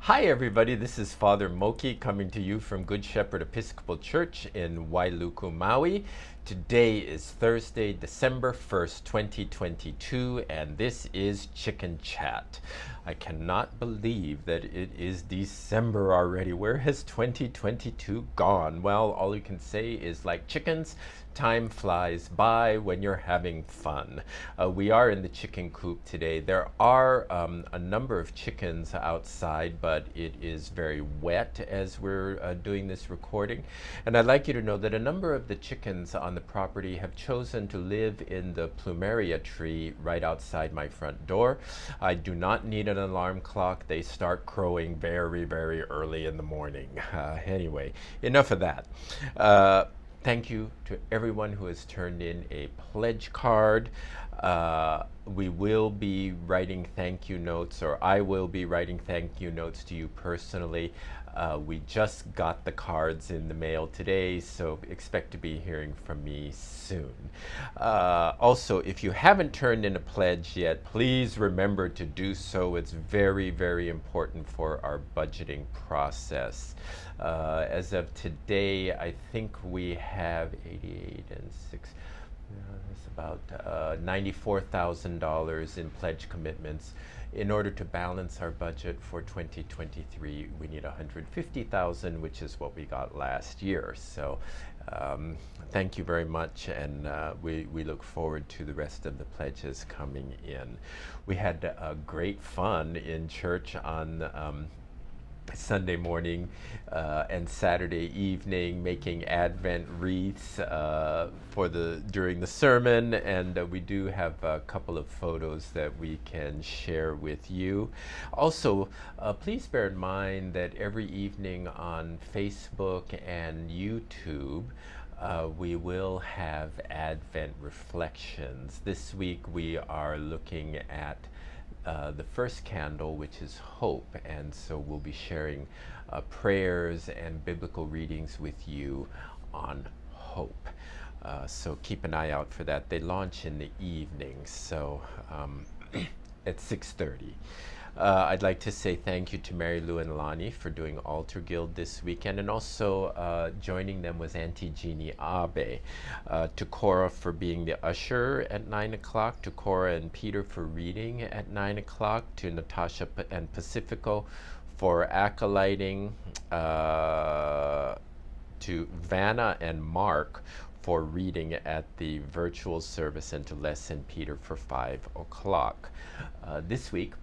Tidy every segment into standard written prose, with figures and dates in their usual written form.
Hi everybody, this is Father Moki coming to you from Good Shepherd Episcopal Church in Wailuku, Maui. Today is Thursday, December 1st, 2022, and this is Chicken Chat. I cannot believe that it is December already. Where has 2022 gone? Well, all you can say is like chickens, time flies by when you're having fun. We are in the chicken coop today. There are a number of chickens outside, but it is very wet as we're doing this recording. And I'd like you to know that a number of the chickens on the property have chosen to live in the plumeria tree right outside my front door. I do not need an alarm clock. They start crowing very, very early in the morning. Anyway, enough of that. Thank you to everyone who has turned in a pledge card. We will be writing thank you notes, or I will be writing thank you notes to you personally. We just got the cards in the mail today, so expect to be hearing from me soon. Also, if you haven't turned in a pledge yet, please remember to do so. It's very, very important for our budgeting process. As of today, I think we have 88 and 6. It's about $94,000 in pledge commitments. In order to balance our budget for 2023, we need $150,000, which is what we got last year. So thank you very much, and we look forward to the rest of the pledges coming in. We had great fun in church on Sunday morning and Saturday evening, making Advent wreaths during the sermon, and we do have a couple of photos that we can share with you. Also, please bear in mind that every evening on Facebook and YouTube, we will have Advent reflections. This week we are looking at the first candle, which is hope, and so we'll be sharing prayers and biblical readings with you on hope. So keep an eye out for that. They launch in the evening, so at 6:30. I'd like to say thank you to Mary Lou and Lonnie for doing Altar Guild this weekend, and also joining them was Auntie Jeannie Abe, to Cora for being the usher at 9 o'clock, to Cora and Peter for reading at 9 o'clock, to Natasha and Pacifico for acolyting, to Vanna and Mark for reading at the virtual service, and to Les and Peter for 5 o'clock. This week,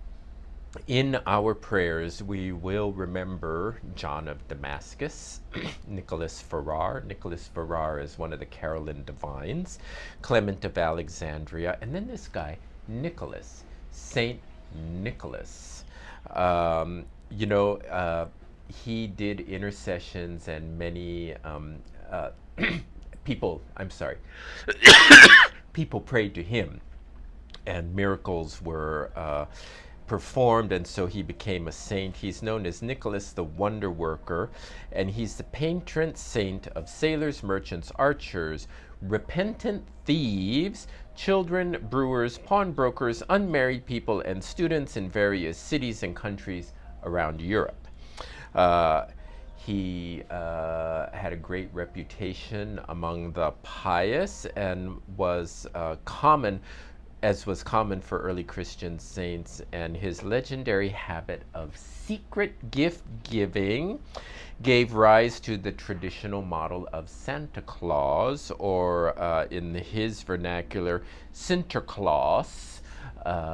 in our prayers, we will remember John of Damascus, Nicholas Ferrar. Nicholas Ferrar is one of the Caroline Divines, Clement of Alexandria, and then this guy, Nicholas, Saint Nicholas. He did intercessions, and many people prayed to him, and miracles were performed, and so he became a saint. He's known as Nicholas the Wonder Worker, and he's the patron saint of sailors, merchants, archers, repentant thieves, children, brewers, pawnbrokers, unmarried people, and students in various cities and countries around Europe. He had a great reputation among the pious, and was common for early Christian saints, and his legendary habit of secret gift giving gave rise to the traditional model of Santa Claus, or in his vernacular, Sinterklaas.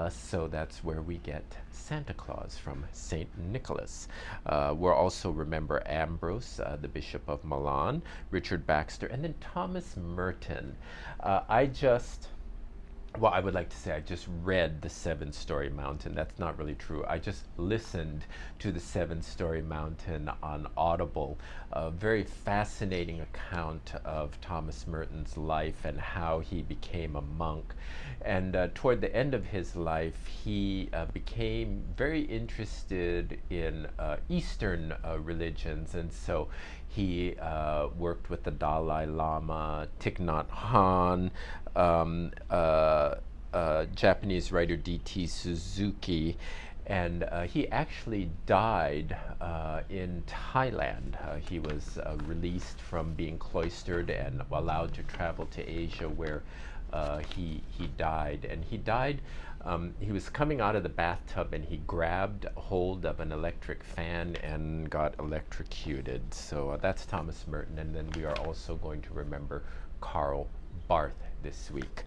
So that's where we get Santa Claus from, Saint Nicholas. We'll also remember Ambrose, the Bishop of Milan, Richard Baxter, and then Thomas Merton. I would like to say I just read The Seven-Story Mountain. That's not really true. I just listened to The Seven-Story Mountain on Audible. A very fascinating account of Thomas Merton's life and how he became a monk. And toward the end of his life, he became very interested in Eastern religions, and so he worked with the Dalai Lama, Thich Nhat Hanh, Japanese writer D.T. Suzuki, And he actually died in Thailand. He was released from being cloistered and allowed to travel to Asia, where he died. And he died, he was coming out of the bathtub and he grabbed hold of an electric fan and got electrocuted. So that's Thomas Merton. And then we are also going to remember Karl Barth this week.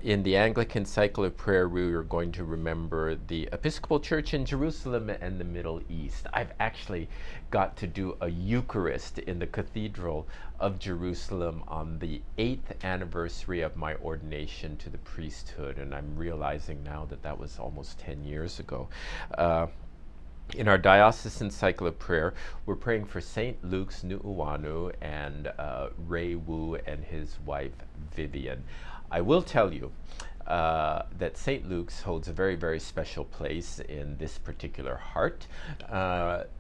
In the Anglican Cycle of Prayer, we are going to remember the Episcopal Church in Jerusalem and the Middle East. I've actually got to do a Eucharist in the Cathedral of Jerusalem on the 8th anniversary of my ordination to the priesthood, and I'm realizing now that that was almost 10 years ago. In our diocesan cycle of prayer, we're praying for St. Luke's Nu'uanu and Ray Wu and his wife Vivian. I will tell you that St. Luke's holds a very, very special place in this particular heart.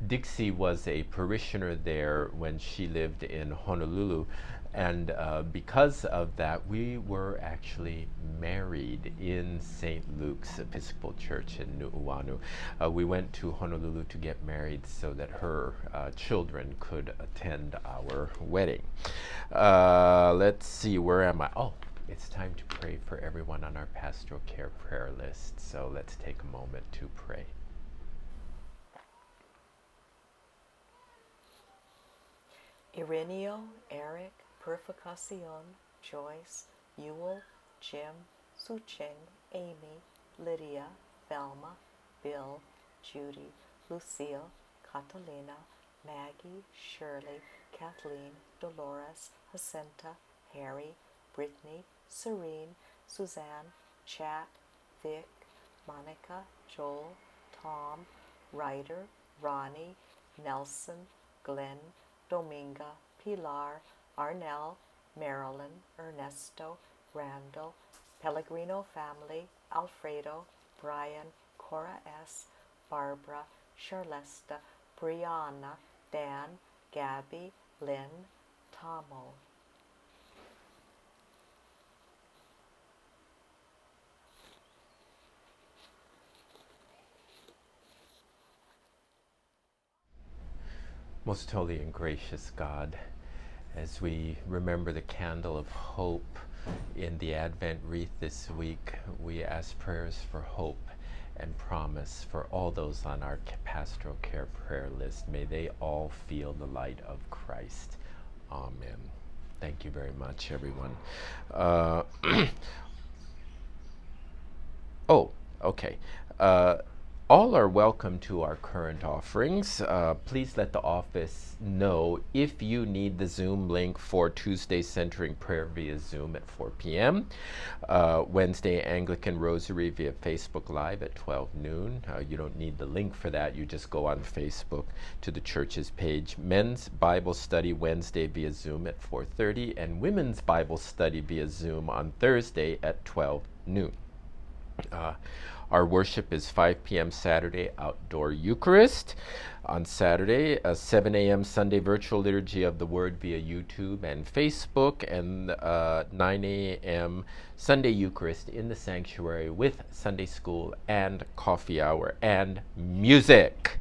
Dixie was a parishioner there when she lived in Honolulu, and because of that, we were actually married in St. Luke's Episcopal Church in Nu'uanu. We went to Honolulu to get married so that her children could attend our wedding. Let's see, where am I? Oh, it's time to pray for everyone on our pastoral care prayer list. So let's take a moment to pray. Ireneo, Eric, Purificacion, Joyce, Ewell, Jim, Sucheng, Amy, Lydia, Velma, Bill, Judy, Lucille, Catalina, Maggie, Shirley, Kathleen, Dolores, Jacinta, Harry, Brittany, Serene, Suzanne, Chat, Vic, Monica, Joel, Tom, Ryder, Ronnie, Nelson, Glenn, Dominga, Pilar, Arnell, Marilyn, Ernesto, Randall, Pellegrino family, Alfredo, Brian, Cora S., Barbara, Charlesta, Brianna, Dan, Gabby, Lynn, Tomo. Most holy and gracious God, as we remember the candle of hope in the Advent wreath this week, we ask prayers for hope and promise for all those on our pastoral care prayer list. May they all feel the light of Christ. Amen. Thank you very much, everyone. Oh, okay. All are welcome to our current offerings. Please let the office know if you need the Zoom link for Tuesday Centering Prayer via Zoom at 4 p.m. Wednesday Anglican Rosary via Facebook Live at 12 noon. You don't need the link for that. You just go on Facebook to the church's page. Men's Bible Study Wednesday via Zoom at 4:30, and Women's Bible Study via Zoom on Thursday at 12 noon. Our worship is 5 p.m. Saturday, outdoor Eucharist. On Saturday, a 7 a.m. Sunday virtual liturgy of the Word via YouTube and Facebook, and 9 a.m. Sunday Eucharist in the sanctuary with Sunday school and coffee hour and music.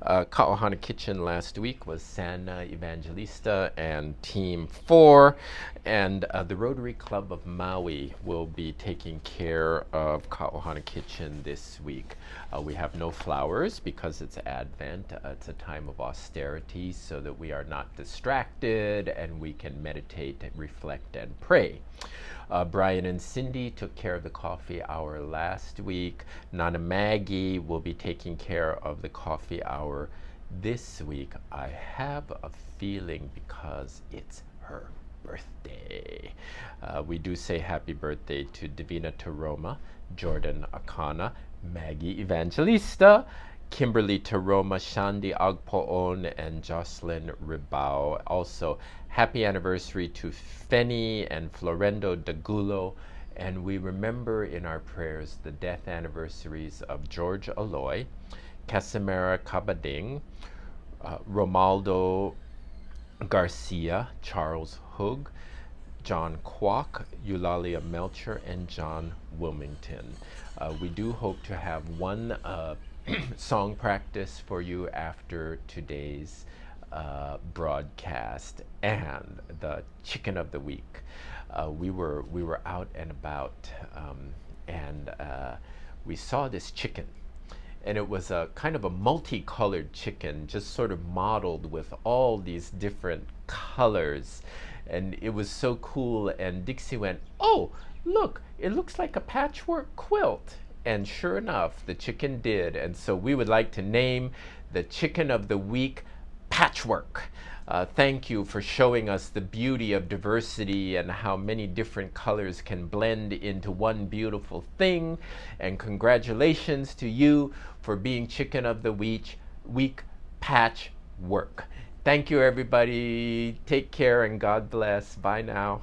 Ka'ohana Kitchen last week was Sana Evangelista and Team 4, and the Rotary Club of Maui will be taking care of Ka'ohana Kitchen this week. We have no flowers because it's Advent. It's a time of austerity so that we are not distracted and we can meditate, reflect, and pray. Brian and Cindy took care of the coffee hour last week. Nana Maggie will be taking care of the coffee hour this week. I have a feeling because it's her birthday. We do say happy birthday to Divina Taroma, Jordan Akana, Maggie Evangelista, Kimberly Taroma, Shandi Agpoon, and Jocelyn Ribao. Also, happy anniversary to Feni and Florendo Dagulo. And we remember in our prayers the death anniversaries of George Aloy, Casimira Cabading, Romaldo Garcia, Charles Hug, John Kwok, Eulalia Melcher, and John Wilmington. We do hope to have one song practice for you after today's broadcast and the chicken of the week. We were out and about, and we saw this chicken, and it was a kind of a multicolored chicken, just sort of modeled with all these different colors, and it was so cool. And Dixie went, "Oh, look, it looks like a patchwork quilt." And sure enough, the chicken did. And so we would like to name the chicken of the week Patchwork. Thank you for showing us the beauty of diversity and how many different colors can blend into one beautiful thing. And congratulations to you for being chicken of the week Patchwork. Thank you, everybody. Take care and God bless. Bye now.